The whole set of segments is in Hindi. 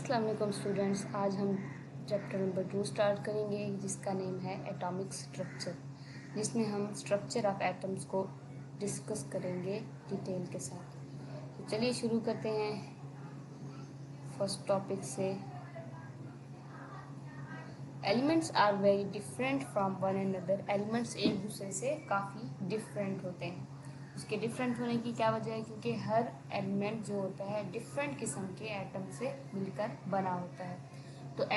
अस्सलाम वालेकुम स्टूडेंट्स। आज हम चैप्टर नंबर 2 स्टार्ट करेंगे जिसका नेम है एटॉमिक स्ट्रक्चर, जिसमें हम स्ट्रक्चर ऑफ एटम्स को डिस्कस करेंगे डिटेल के साथ। तो चलिए शुरू करते हैं फर्स्ट टॉपिक से। Elements are very different from one another. Elements एक दूसरे से काफ़ी डिफरेंट होते हैं। उसके डिफरेंट होने की क्या वजह है? क्योंकि हर एलिमेंट जो होता है डिफरेंट किस्म के एटम से मिलकर बना होता है। तो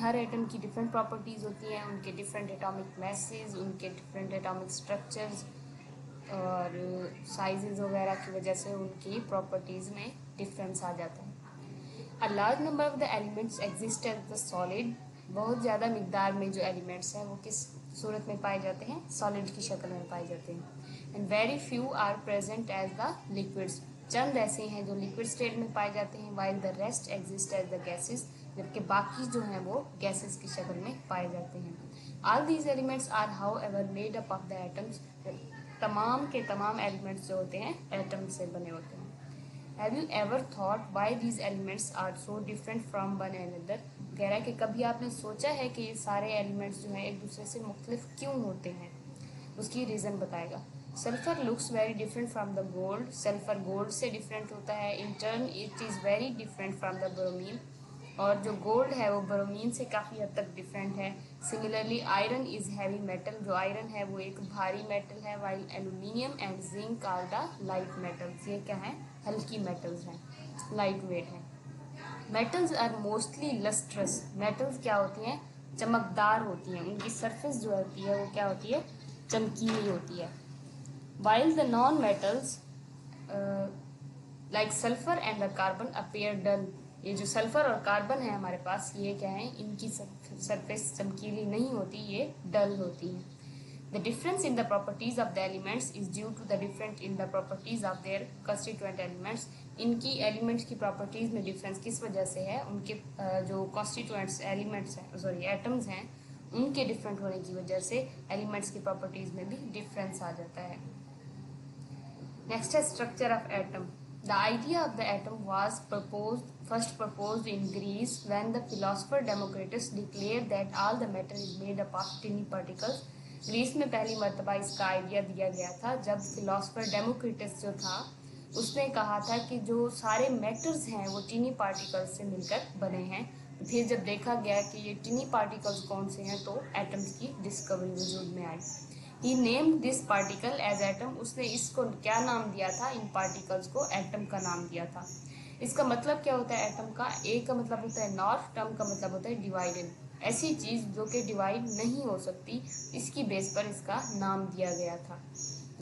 हर एटम की डिफरेंट प्रॉपर्टीज़ होती हैं, उनके डिफरेंट एटॉमिक मैसेज, उनके डिफरेंट एटॉमिक स्ट्रक्चर्स और साइजेस वगैरह की वजह से उनकी प्रॉपर्टीज़ में डिफरेंस आ जाता है। A large number of the elements exist as the solid. बहुत ज़्यादा मिकदार में जो एलिमेंट्स हैं वो किस सूरत में पाए जाते हैं? सॉलिड की शक्ल में पाए जाते हैं। And very few are present as the liquids. चंद ऐसे हैं जो लिक्विड स्टेट में पाए जाते हैं, while the rest exist as the gases, जबकि बाकी जो हैं वो गैसेस की शक्ल में पाए जाते हैं। All these elements are however made up of the atoms. तमाम के तमाम एलिमेंट्स जो होते हैं एटम से बने होते हैं। Have you ever thought why these elements are so different from one another. कह रहा है कि कभी आपने सोचा है कि ये सारे एलिमेंट्स जो हैं एक दूसरे से मुख्तलिफ क्यों होते हैं? उसकी रीज़न बताएगा। Sulphur looks very different from the gold. Sulphur gold से डिफरेंट होता है। In turn it is very different from the bromine. और जो गोल्ड है वो ब्रोमीन से काफ़ी हद तक डिफरेंट है। Similarly iron is heavy metal. जो आयरन है वो एक भारी मेटल है, while aluminium and zinc are the light metals. ये क्या है? हल्की मेटल्स हैं, लाइट वेट हैं। Metals are mostly lustrous. Metals क्या होती हैं? चमकदार होती हैं। उनकी सरफेस जो होती है वो क्या होती है? चमकीली होती है। While the non metals like sulphur and the carbon appear dull. ये जो सल्फर और कार्बन है हमारे पास, ये क्या है? इनकी सरफेस चमकीली नहीं होती, ये डल होती है। The difference in the properties of the elements is due to the difference in the properties of their constituent elements. इनकी एलिमेंट्स की प्रॉपर्टीज़ में डिफरेंस किस वजह से है? उनके जो कॉन्स्टिट्यूएंट्स एलिमेंट्स हैं, सॉरी एटम्स हैं, उनके डिफरेंट होने की वजह से एलिमेंट्स की प्रॉपर्टीज़ में भी डिफरेंस आ जाता है। नेक्स्ट है structure of atom. The idea of the atom was first proposed in Greece when the philosopher Democritus declared that all the matter is made up of tiny particles. Greece में पहली मर्तबा इसका आइडिया दिया गया था जब फिलोसफर डेमोक्रिटस जो था उसने कहा था कि जो सारे मैटर्स हैं वो टिनी पार्टिकल्स से मिलकर बने हैं। फिर जब देखा गया कि ये टिनी पार्टिकल्स कौन से हैं तो एटम्स की डिस्कवरी वजूद में आई। He named this particle as atom. उसने इसको क्या नाम दिया था? इन पार्टिकल्स को एटम का नाम दिया था। इसका मतलब क्या होता है एटम का? ए का मतलब होता है नॉट, टर्म का मतलब होता है डिवाइडेड। ऐसी चीज़ जो कि डिवाइड नहीं हो सकती, इसकी बेस पर इसका नाम दिया गया था।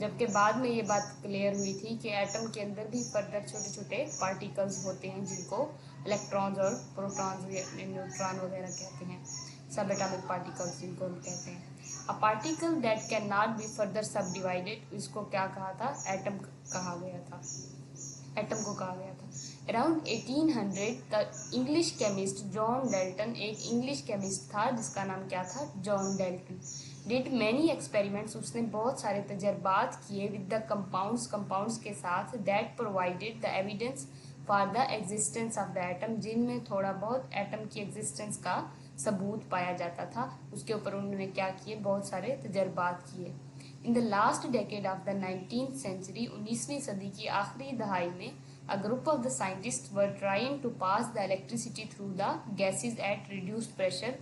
जबकि बाद में ये बात क्लियर हुई थी कि एटम के अंदर भी फर्दर छोटे छोटे पार्टिकल्स होते हैं जिनको इलेक्ट्रॉन्स और प्रोटॉन्स, न्यूट्रॉन वगैरह कहते हैं। सब एटॉमिक पार्टिकल्स जिनको हम कहते हैं। A particle that can not be further सब डिवाइडेड, इसको क्या कहा था? एटम कहा गया था। एटम को कहा गया था। Around 1800 the English chemist John Dalton, एक इंग्लिश केमिस्ट था जिसका नाम क्या था? John Dalton. Did many experiments, उसने बहुत सारे तजर्बात किए विद द कंपाउंड्स के साथ, that provided the evidence for the existence of the atom, जिनमें थोड़ा बहुत एटम की एग्जिस्टेंस का सबूत पाया जाता था। उसके ऊपर उन्होंने क्या किए? बहुत सारे तजर्बात किए। In the last decade of the 19th century, 19वीं सदी की आखिरी दहाई में, a group of the scientist were trying to pass the electricity through the gases at reduced pressure.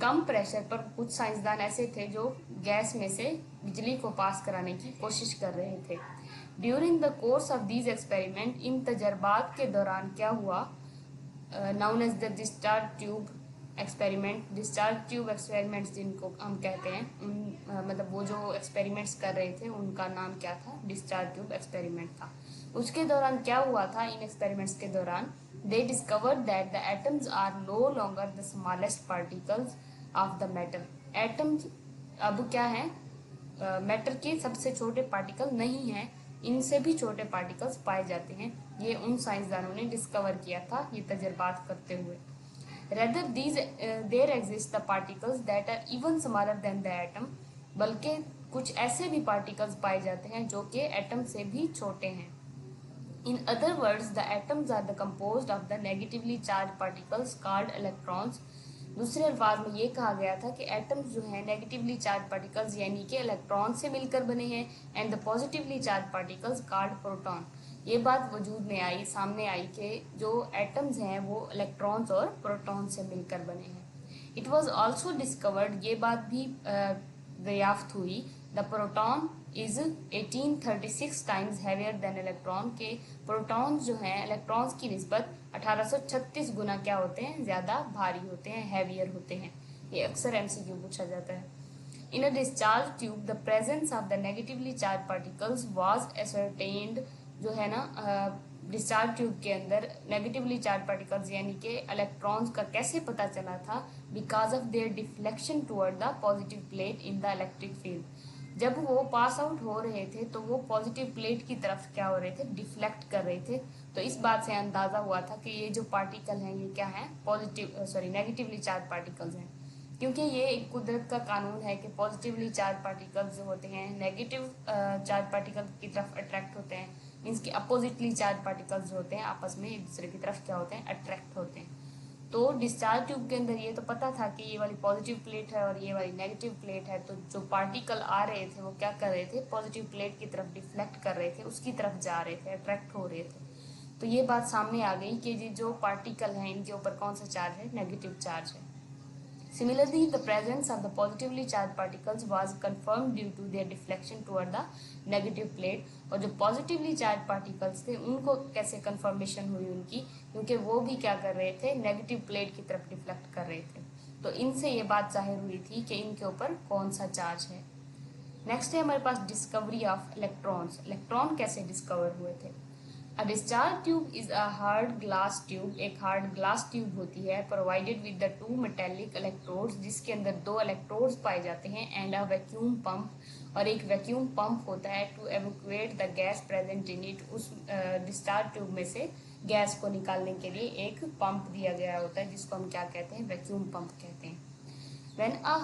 कम प्रेशर पर कुछ साइंसदान ऐसे थे जो गैस में से बिजली को पास कराने की कोशिश कर रहे थे। During the course of these experiment, इन तजर्बात के दौरान क्या हुआ? Known as the discharge tube experiment. Discharge tube experiments जिनको हम कहते हैं, मतलब वो जो एक्सपेरिमेंट्स कर रहे थे उनका नाम क्या था? डिस्चार्ज ट्यूब एक्सपेरिमेंट था। उसके दौरान क्या हुआ था? इन एक्सपेरिमेंट्स के दौरान they discovered that the atoms are no longer the smallest particles of the matter. Atoms अब क्या है? मैटर के सबसे छोटे पार्टिकल नहीं हैं, इनसे भी छोटे पार्टिकल्स पाए जाते हैं। ये उन साइंसदानों ने डिस्कवर किया था ये तजर्बात करते हुए। Rather there exist the particles that are even smaller than the atom, बल्कि कुछ ऐसे भी पार्टिकल्स पाए जाते हैं जो कि एटम से भी छोटे हैं। In other words, the atoms are the composed of the negatively charged particles called electrons. दूसरे अल्फाज में ये कहा गया था कि एटम्स जो हैं नेगेटिवली चार्ज पार्टिकल्स यानी कि इलेक्ट्रॉन से मिलकर बने हैं, and the positively charge particles called proton. ये बात वजूद में आई, सामने आई कि जो एटम्स हैं वो इलेक्ट्रॉन्स और प्रोटॉन से मिलकर बने हैं। इट वॉज ऑल्सो डिस्कवर्ड, ये बात भी दरियाफ्त हुई, the proton is 1836 times heavier than electron, के प्रोटॉन्स जो हैं इलेक्ट्रॉन्स की निस्बत 1836 गुना क्या होते हैं, ज़्यादा भारी होते हैं, हैवियर होते हैं। ये अक्सर एमसीक्यू पूछा जाता है। In a discharge tube the presence of the negatively charge particles was ascertained, जो है ना डिस्चार्ज ट्यूब के अंदर नेगेटिवली चार्ज पार्टिकल्स यानी कि इलेक्ट्रॉन्स का कैसे पता चला था, because of their deflection toward the positive plate in the electric field. जब वो पास आउट हो रहे थे तो वो पॉजिटिव प्लेट की तरफ क्या हो रहे थे, डिफ्लेक्ट कर रहे थे। तो इस बात से अंदाज़ा हुआ था कि ये जो पार्टिकल हैं ये क्या है, नेगेटिवली चार्ज पार्टिकल्स हैं, क्योंकि ये एक कुदरत का कानून है कि पॉजिटिवली चार्ज पार्टिकल्स जो होते हैं नेगेटिव चार्ज पार्टिकल की तरफ अट्रैक्ट होते हैं, मीन्स कि अपोजिटली चार्ज पार्टिकल्स जो होते हैं आपस में एक दूसरे की तरफ क्या होते हैं, अट्रैक्ट होते हैं। तो डिस्चार्ज ट्यूब के अंदर ये तो पता था कि ये वाली पॉजिटिव प्लेट है और ये वाली नेगेटिव प्लेट है, तो जो पार्टिकल आ रहे थे वो क्या कर रहे थे, पॉजिटिव प्लेट की तरफ डिफ्लेक्ट कर रहे थे, उसकी तरफ जा रहे थे, अट्रैक्ट हो रहे थे। तो ये बात सामने आ गई कि ये जो पार्टिकल हैं इनके ऊपर कौन सा चार्ज है, नेगेटिव चार्ज है। Similarly, the presence of the positively charged particles was confirmed due to their deflection toward the negative plate। और जो positively charged particles थे उनको कैसे confirmation हुई उनकी, क्योंकि वो भी क्या कर रहे थे, negative plate की तरफ डिफ्लेक्ट कर रहे थे। तो इनसे ये बात जाहिर हुई थी कि इनके ऊपर कौन सा चार्ज है। नेक्स्ट है हमारे पास डिस्कवरी ऑफ इलेक्ट्रॉन्स। इलेक्ट्रॉन कैसे डिस्कवर हुए थे। अ discharge tube is a hard glass tube, एक हार्ड ग्लास ट्यूब होती है, provided with the 2 metallic electrodes, जिसके अंदर 2 इलेक्ट्रोड्स पाए जाते हैं, एंड अ वैक्यूम पंप, और एक वैक्यूम पंप होता है to evacuate the gas present in it. उस डिस्चार्ज ट्यूब में से गैस को निकालने के लिए एक पंप दिया गया होता है जिसको हम क्या कहते हैं, वैक्यूम पंप कहते हैं। When a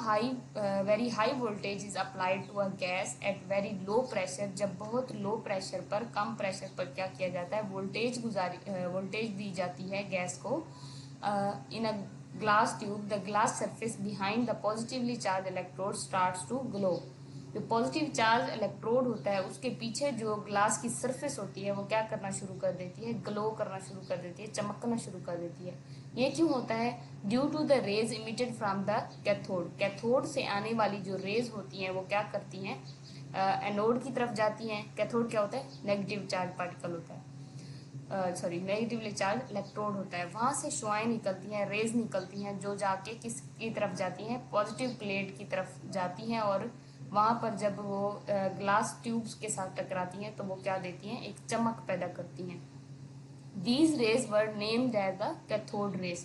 very high voltage is applied to a gas at very low pressure, जब बहुत लो प्रेशर पर, कम प्रेशर पर क्या किया जाता है, वोल्टेज दी जाती है गैस को। In a glass tube the glass surface behind the positively charge electrode starts to glow. जो पॉजिटिव चार्ज इलेक्ट्रोड होता है उसके पीछे जो ग्लास की सरफेस होती है वो क्या करना शुरू कर देती है, ग्लो करना शुरू कर देती है, चमकना शुरू कर देती है। ये क्यों होता है, due to the rays emitted from the cathode. Cathode से आने वाली जो रेज होती हैं वो क्या करती हैं, एनोड की तरफ जाती हैं। कैथोड क्या होता है, नेगेटिव चार्ज पार्टिकल होता है, नेगेटिवली चार्ज इलेक्ट्रोड होता है। वहाँ से शुआएं निकलती हैं, रेज निकलती हैं, जो जाके किसकी तरफ जाती हैं, पॉजिटिव प्लेट की तरफ जाती हैं, और वहाँ पर जब वो ग्लास ट्यूब्स के साथ टकराती हैं तो वो क्या देती हैं, एक चमक पैदा करती हैं। These rays were named as the cathode rays।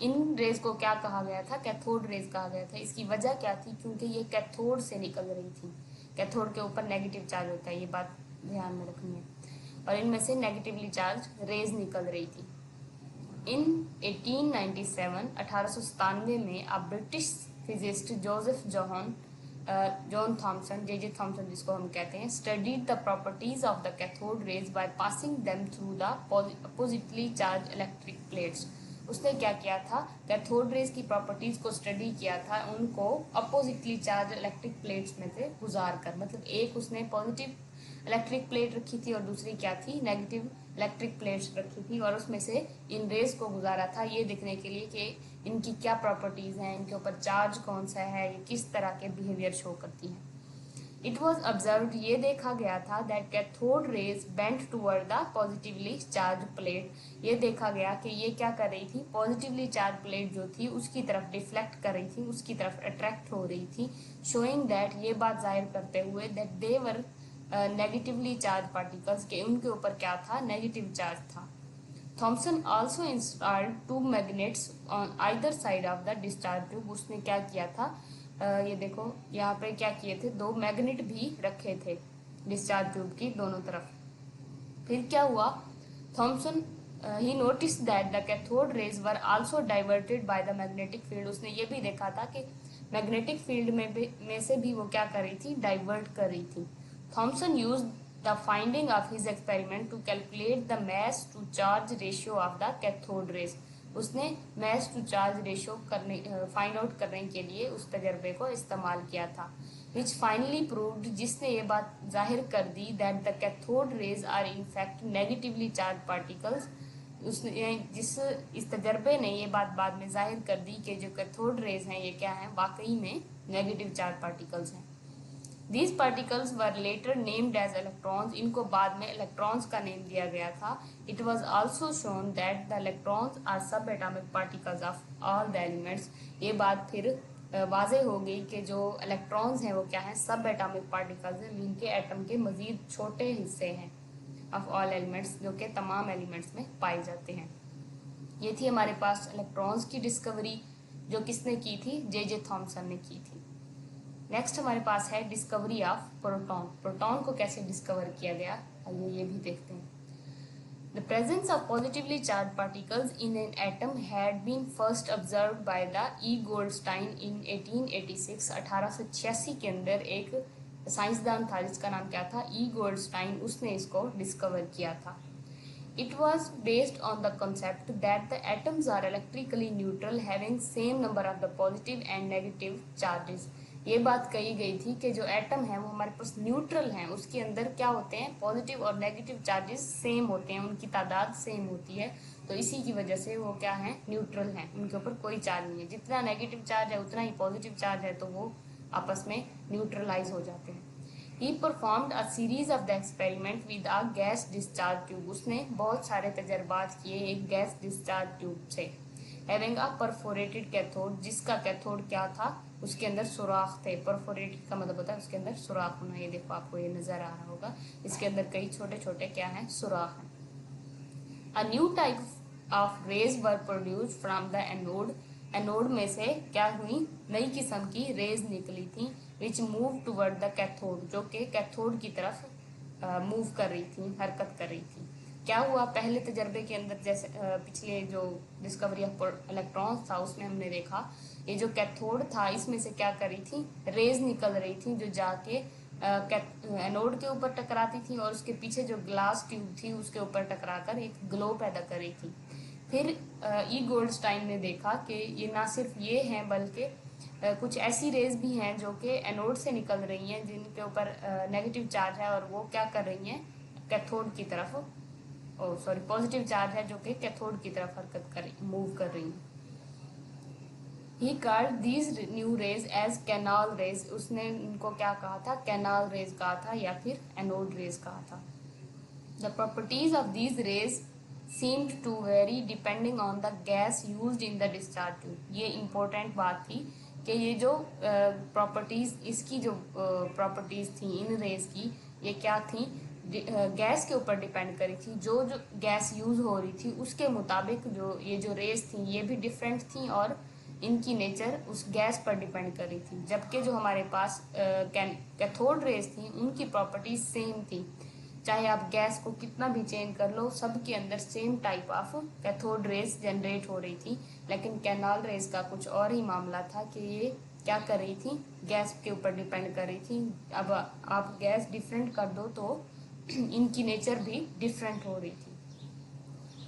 इन रेज को क्या कहा गया था, कैथोड रेज कहा गया था। इसकी वजह क्या थी, क्योंकि ये कैथोड से निकल रही थी। कैथोड के ऊपर नेगेटिव चार्ज होता है, ये बात ध्यान में रखनी है, और इनमें से नेगेटिवली चार्ज रेज निकल रही थी। इन 1897 में अब British physicist Joseph John Thomson, J Thomson जिसको हम कहते हैं, studied the properties of the cathode rays by passing them through the oppositely charged electric plates. उसने क्या किया था, कैथोड रेज की प्रॉपर्टीज को स्टडी किया था, उनको अपोजिटली चार्ज इलेक्ट्रिक प्लेट्स में से गुजार कर। मतलब एक उसने पॉजिटिव इलेक्ट्रिक प्लेट रखी थी और दूसरी क्या थी, नेगेटिव इलेक्ट्रिक प्लेट्स रखी थी, और उसमें से इन रेज को गुजारा था ये देखने के लिए कि इनकी क्या प्रॉपर्टीज हैं, इनके ऊपर चार्ज कौन सा है, ये किस तरह के बिहेवियर शो करती हैं। इट वॉज ऑब्जर्व्ड, ये देखा गया था, that cathode rays bent toward the positively charge plate. ये देखा गया कि ये क्या कर रही थी, पॉजिटिवली चार्ज प्लेट जो थी उसकी तरफ डिफ्लेक्ट कर रही थी, उसकी तरफ अट्रैक्ट हो रही थी, शोइंग दैट, ये बात जाहिर करते हुए, that they were negatively charge particles, के उनके ऊपर क्या था, नेगेटिव चार्ज था। Thomson also installed 2 magnets on either side of the discharge tube. उसने क्या किया था, ये देखो यहाँ पे क्या किए थे, 2 मैग्नेट भी रखे थे डिस्चार्ज ट्यूब की दोनों तरफ। फिर क्या हुआ, Thomson he notice that the cathode rays were also diverted by the magnetic field. उसने ये भी देखा था कि मैग्नेटिक फील्ड में से भी वो क्या कर रही थी, डाइवर्ट कर रही थी। Thomson use the finding of his experiment to calculate the mass to charge ratio of the cathode rays. उसने mass to charge ratio करने फाइंड आउट करने के लिए उस तजर्बे को इस्तेमाल किया था, which finally proved, जिसने ये बात जाहिर कर दी, that the cathode rays are in fact negatively charged particles. उसने इस तजर्बे ने ये बात बाद में जाहिर कर दी कि जो कैथोड रेज हैं ये क्या हैं, वाकई में नेगेटिव चार्ज पार्टिकल्स हैं. These particles were later named as electrons. इनको बाद में इलेक्ट्रॉन्स का नेम दिया गया था. It was also shown that the electrons are subatomic particles of all the elements. ये बात फिर वाज़ेह हो गई कि जो इलेक्ट्रॉन्स हैं वो क्या हैं, सब एटॉमिक पार्टिकल्स हैं, जिनके एटम के मज़ीद छोटे हिस्से हैं ऑफ ऑल एलिमेंट्स, जो कि तमाम एलिमेंट्स में पाए जाते हैं. ये थी हमारे पास इलेक्ट्रॉन्स की डिस्कवरी, जो किसने की थी, जे थॉमसन ने की थी. नेक्स्ट हमारे पास है डिस्कवरी ऑफ प्रोटॉन. प्रोटॉन को कैसे डिस्कवर किया गया, आइए ये भी देखते हैं. The presence of positively charged particles in an atom had been first observed by the E. Goldstein in 1886. 1886 के अंदर एक साइंसदान था जिसका नाम क्या था, ई गोल्डस्टाइन. उसने इसको डिस्कवर किया था. It was based on the concept that the atoms are electrically neutral, having same number of the positive and negative charges. ये बात कही गई थी कि जो एटम है वो हमारे पास न्यूट्रल हैं, उसके अंदर क्या होते हैं, पॉजिटिव और नेगेटिव चार्जेस सेम होते हैं, उनकी तादाद सेम होती है. तो इसी की वजह से वो क्या है, न्यूट्रल हैं, उनके ऊपर कोई चार्ज नहीं है. जितना नेगेटिव चार्ज है उतना ही पॉजिटिव चार्ज है, तो वो आपस में न्यूट्रलाइज हो जाते हैं. He performed a series of the experiment with a gas discharge tube. उसने बहुत सारे तजर्बात किए एक गैस डिस्चार्ज ट्यूब से. Having a perforated cathode, जिसका कैथोड क्या था, उसके अंदर सुराख थे. परफोरेटेड का मतलब होता है उसके अंदर सुराख होना. ये देखो आपको ये नजर आ रहा होगा, इसके अंदर कई छोटे छोटे क्या हैं, सुराख हैं. A new type of rays were produced from the anode. Anode में से क्या हुई, नई किस्म की रेज निकली थी, which move toward the cathode, जो कि कैथोड की तरफ मूव कर रही थी, हरकत कर रही थी. क्या हुआ, पहले तजर्बे के अंदर जैसे पिछले जो डिस्कवरी ऑफ इलेक्ट्रॉन्स था उसमें हमने देखा, ये जो कैथोड था इसमें से क्या कर रही थी, रेज निकल रही थी जो जाके एनोड के ऊपर टकराती थी और उसके पीछे जो ग्लास ट्यूब थी उसके ऊपर टकराकर एक ग्लो पैदा कर रही थी. फिर ई गोल्डस्टाइन ने देखा कि ये ना सिर्फ ये हैं बल्कि कुछ ऐसी रेज भी हैं जो कि एनोड से निकल रही हैं, जिनके ऊपर नेगेटिव चार्ज है और वो क्या कर रही हैं, कैथोड की तरफ, पॉजिटिव चार्ज है जो कि कैथोड की तरफ हरकत कर मूव कर रही हैं. He called these new rays as canal rays. उसने इनको क्या कहा था, कैनाल रेज कहा था या फिर एनोड रेज कहा था. The properties of these raise seemed to vary depending on the gas used in the discharge tube. ये इम्पोर्टेंट बात थी कि ये जो प्रॉपर्टीज, इसकी जो प्रॉपर्टीज थी इन रेज की, ये क्या थी, गैस के ऊपर डिपेंड करी थी. जो गैस यूज हो रही थी उसके मुताबिक जो ये जो रेज थी ये भी डिफरेंट थी और इनकी नेचर उस गैस पर डिपेंड कर रही थी. जबकि जो हमारे पास कैथोड रेज थी उनकी प्रॉपर्टीज सेम थी. चाहे आप गैस को कितना भी चेंज कर लो, सब के अंदर same type of cathode rays generate हो रही थी. लेकिन कैनाल रेज का कुछ और ही मामला था कि ये क्या कर रही थी, गैस के ऊपर डिपेंड कर रही थी. अब आप गैस डिफरेंट कर दो तो इनकी नेचर भी डिफरेंट हो रही थी.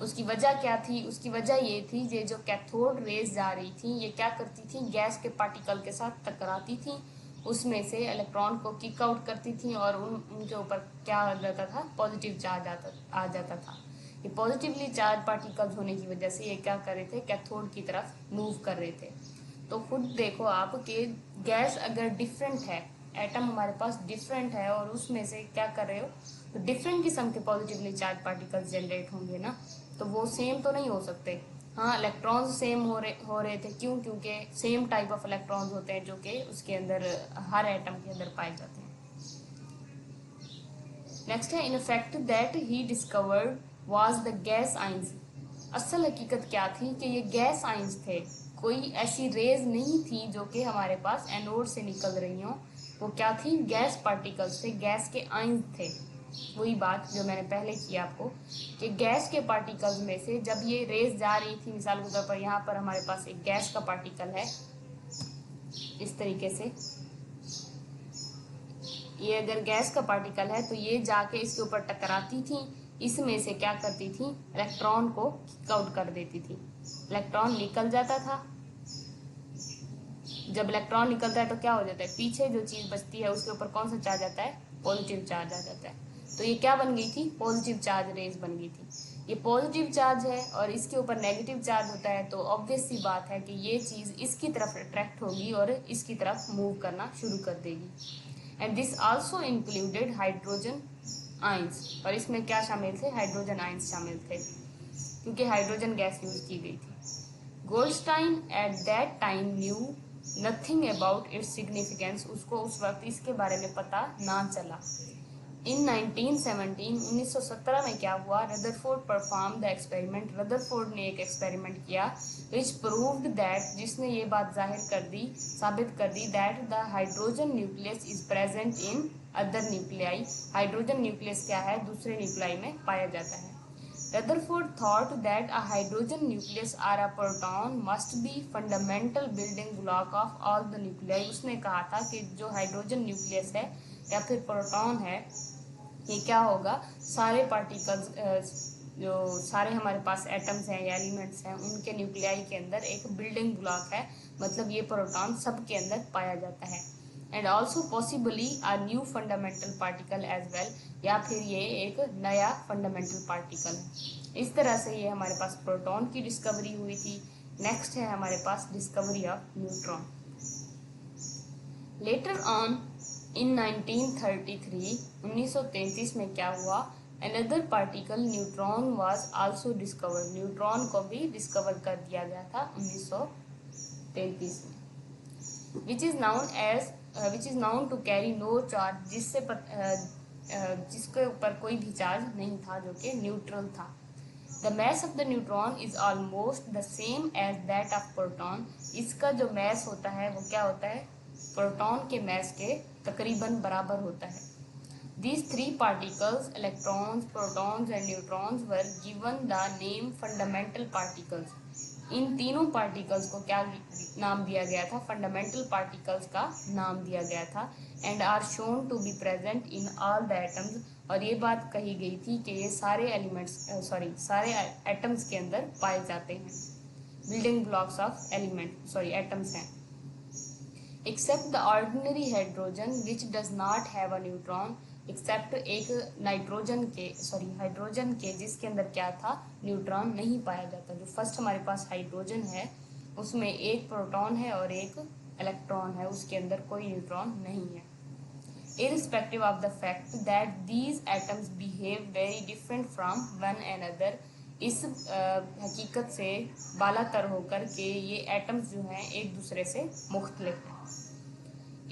उसकी वजह क्या थी, उसकी वजह ये थी ये जो कैथोड रेज जा रही थी ये क्या करती थी, गैस के पार्टिकल के साथ टकराती थी, उसमें से इलेक्ट्रॉन को किक आउट करती थी और उनके ऊपर क्या आ जाता था, पॉजिटिव चार्ज आ जाता था. ये पॉजिटिवली चार्ज पार्टिकल्स होने की वजह से ये क्या कर रहे थे, कैथोड की तरफ मूव कर रहे थे. तो खुद देखो आप कि गैस अगर डिफरेंट है, एटम हमारे पास डिफरेंट है और उसमें से क्या कर रहे हो, तो डिफरेंट किस्म के पॉजिटिवली चार्ज पार्टिकल्स जनरेट होंगे ना, तो वो सेम तो नहीं हो सकते. हाँ, इलेक्ट्रॉन्स सेम हो रहे थे. क्यों, क्योंकि सेम टाइप ऑफ इलेक्ट्रॉन्स होते हैं जो कि उसके अंदर हर एटम के अंदर पाए जाते हैं. नेक्स्ट है in fact that he discovered was the gas ions. असल हकीकत क्या थी कि ये गैस आइंस थे, कोई ऐसी रेज नहीं थी जो कि हमारे पास एनोड से निकल रही हो. वो क्या थी, गैस पार्टिकल्स थे, गैस के आइंस थे. वही बात जो मैंने पहले की आपको कि गैस के पार्टिकल्स में से जब ये रेज जा रही थी, मिसाल के तौर पर यहाँ पर हमारे पास एक गैस का पार्टिकल है, इस तरीके से ये अगर गैस का पार्टिकल है तो ये जाके इसके ऊपर टकराती थी, इसमें से क्या करती थी, इलेक्ट्रॉन को किक आउट कर देती थी, इलेक्ट्रॉन निकल जाता था। जब इलेक्ट्रॉन निकलता है तो क्या हो जाता है, पीछे जो चीज बचती है उसके ऊपर कौन सा चार्ज आता है, पॉजिटिव चार्ज आ जाता है। तो ये क्या बन गई थी, पॉजिटिव चार्ज रेज बन गई थी। ये पॉजिटिव चार्ज है और इसके ऊपर नेगेटिव चार्ज होता है, तो ऑब्वियस सी बात है कि ये चीज इसकी तरफ अट्रैक्ट होगी और इसकी तरफ मूव करना शुरू कर देगी। And this also included hydrogen ions, और इसमें क्या शामिल थे, हाइड्रोजन आइंस शामिल थे, क्योंकि हाइड्रोजन गैस यूज की गई थी। Goldstein at that time knew nothing about its significance, उसको उस वक्त इसके बारे में पता ना चला। इन 1917 में क्या हुआ, Rutherford perform the experiment, Rutherford ने एक एक्सपेरिमेंट किया विच प्रूव्ड दैट, जिसने ये बात जाहिर कर दी, साबित कर दी, that the hydrogen nucleus is present in other nuclei, hydrogen nucleus क्या है, दूसरे न्यूक्लियाई में पाया जाता है। Rutherford thought that a hydrogen nucleus or a proton must be fundamental building block of all the nuclei। उसने कहा था कि जो हाइड्रोजन न्यूक्लियस है या फिर प्रोटॉन है, ये क्या होगा, सारे पार्टिकल्स जो सारे हमारे पास एटम्स हैं या एलिमेंट्स हैं उनके न्यूक्लियाई के अंदर एक बिल्डिंग ब्लॉक है, मतलब ये प्रोटॉन सब के अंदर पाया जाता है। And also possibly a new fundamental particle as well, या फिर ये एक नया फंडामेंटल पार्टिकल है। इस तरह से ये हमारे पास प्रोटॉन की डिस्कवरी हुई थी। नेक्स्ट है हमारे पास discovery of neutron. Later on in 1933 में क्या हुआ, another particle neutron was also discovered, neutron को भी डिस्कवर कर दिया गया था 1933 में, which is known to carry no charge, जिसके ऊपर कोई भी चार्ज नहीं था, जो कि न्यूट्रल था। The mass of the neutron is almost the same as that of proton, इसका जो मैस होता है वो क्या होता है, प्रोटॉन के मैस के तकरीबन बराबर होता है। These three particles, electrons, protons and neutrons were given the name fundamental particles। इन तीनों पार्टिकल्स को क्या नाम दिया गया था, फंडामेंटल पार्टिकल्स का नाम दिया गया था। And are shown to be present in all the atoms, और ये बात कही गई थी कि ये सारे सारे एटम्स के अंदर पाए जाते हैं, बिल्डिंग ब्लॉक्स ऑफ एटम्स हैं। Except the ordinary hydrogen which does not have a neutron, except एक हाइड्रोजन के जिसके अंदर क्या था, न्यूट्रॉन नहीं पाया जाता। जो फर्स्ट हमारे पास हाइड्रोजन है उसमें एक प्रोटॉन है और एक इलेक्ट्रॉन है, उसके अंदर कोई न्यूट्रॉन नहीं है। Irrespective of the fact that these atoms behave very different from one another, इस हकीकत से बालातर होकर के ये एटम्स जो हैं एक दूसरे से मुख्तलिफ हैं।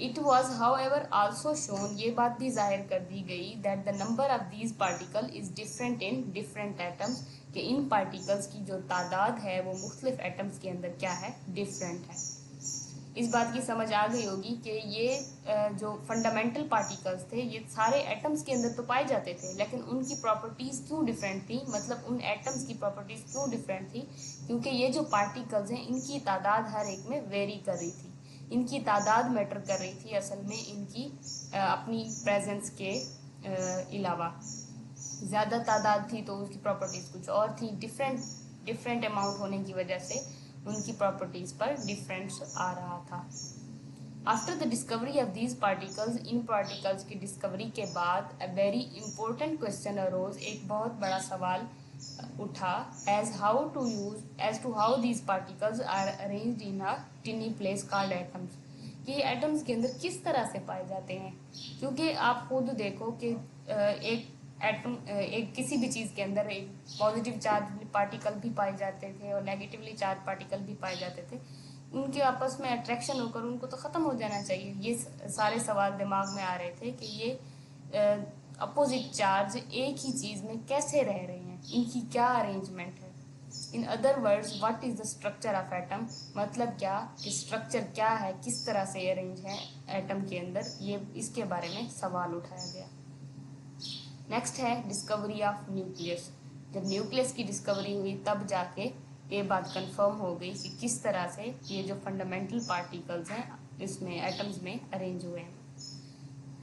It was however also shown, ये बात भी जाहिर कर दी गई, that the number of these particle is different in different atoms, कि इन पार्टिकल्स की जो तादाद है वो मुख्तलिफ एटम्स के अंदर क्या है, डिफरेंट है। इस बात की समझ आ गई होगी कि ये जो फंडामेंटल पार्टिकल्स थे ये सारे एटम्स के अंदर तो पाए जाते थे, लेकिन उनकी प्रॉपर्टीज क्यों डिफरेंट थी, मतलब उन एटम्स की प्रॉपर्टीज क्यों डिफरेंट थी, क्योंकि ये जो पार्टिकल्स हैं इनकी तादाद हर एक में वेरी कर रही थी, इनकी तादाद मैटर कर रही थी असल में इनकी अपनी प्रेजेंस के अलावा। ज़्यादा तादाद थी तो उसकी प्रॉपर्टीज़ कुछ और थी, डिफरेंट अमाउंट होने की वजह से उनकी प्रॉपर्टीज़ पर डिफरेंस आ रहा था। After the discovery of these particles, इन पार्टिकल्स की डिस्कवरी के बाद a very important question arose, एक बहुत बड़ा सवाल उठा, as to how these particles are arranged in a tiny place called atoms, कि एटम्स के अंदर किस तरह से पाए जाते हैं। क्योंकि आप खुद देखो कि एक एटम एक किसी भी चीज़ के अंदर एक पॉजिटिव चार्ज पार्टिकल भी पाए जाते थे और नेगेटिवली चार्ज पार्टिकल भी पाए जाते थे, उनके आपस में अट्रैक्शन होकर उनको तो ख़त्म हो जाना चाहिए। ये सारे सवाल दिमाग में आ रहे थे कि ये अपोजिट चार्ज एक ही चीज़ में कैसे रह रहे हैं, इनकी क्या अरेंजमेंट है। In other words, what is the structure of atom, मतलब क्या कि स्ट्रक्चर क्या है, किस तरह से अरेंज है एटम के अंदर, ये इसके बारे में सवाल उठाया गया। नेक्स्ट है डिस्कवरी ऑफ न्यूक्लियस। जब न्यूक्लियस की डिस्कवरी हुई तब जाके ये बात कंफर्म हो गई कि किस तरह से ये जो फंडामेंटल पार्टिकल्स हैं इसमें एटम्स में अरेंज हुए हैं।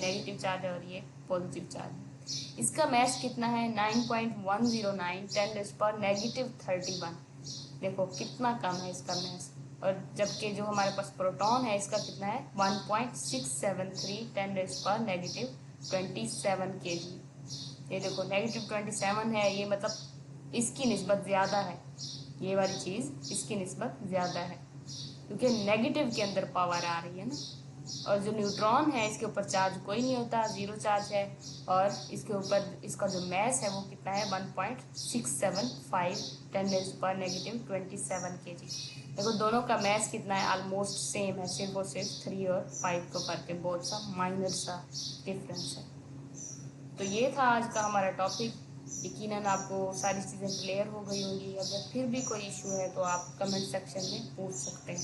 नेगेटिव चार्ज है और ये पॉजिटिव चार्ज है। इसका मैस कितना है 9.109 10⁻⁻31। देखो कितना कम है इसका मैस। और जबकि जो हमारे पास प्रोटॉन है इसका कितना है 1.673 10⁻⁻27 kg। ये देखो -27 है, ये मतलब इसकी निस्बत ज़्यादा है, ये वाली चीज़ इसकी निस्बत ज़्यादा है क्योंकि नेगेटिव के अंदर पावर आ रही है ना। और जो न्यूट्रॉन है इसके ऊपर चार्ज कोई नहीं होता, ज़ीरो चार्ज है, और इसके ऊपर इसका जो मैस है वो कितना है 1.675 10⁻⁻27 kg। देखो दोनों का मैस कितना है, ऑलमोस्ट सेम है, सिर्फ और सिर्फ 3 और 5 का फर्क है, बहुत सा माइनर सा डिफरेंस है। तो ये था आज का हमारा टॉपिक। यकीनन आपको सारी चीज़ें क्लियर हो गई होंगी। अगर फिर भी कोई इशू है तो आप कमेंट सेक्शन में पूछ सकते हैं।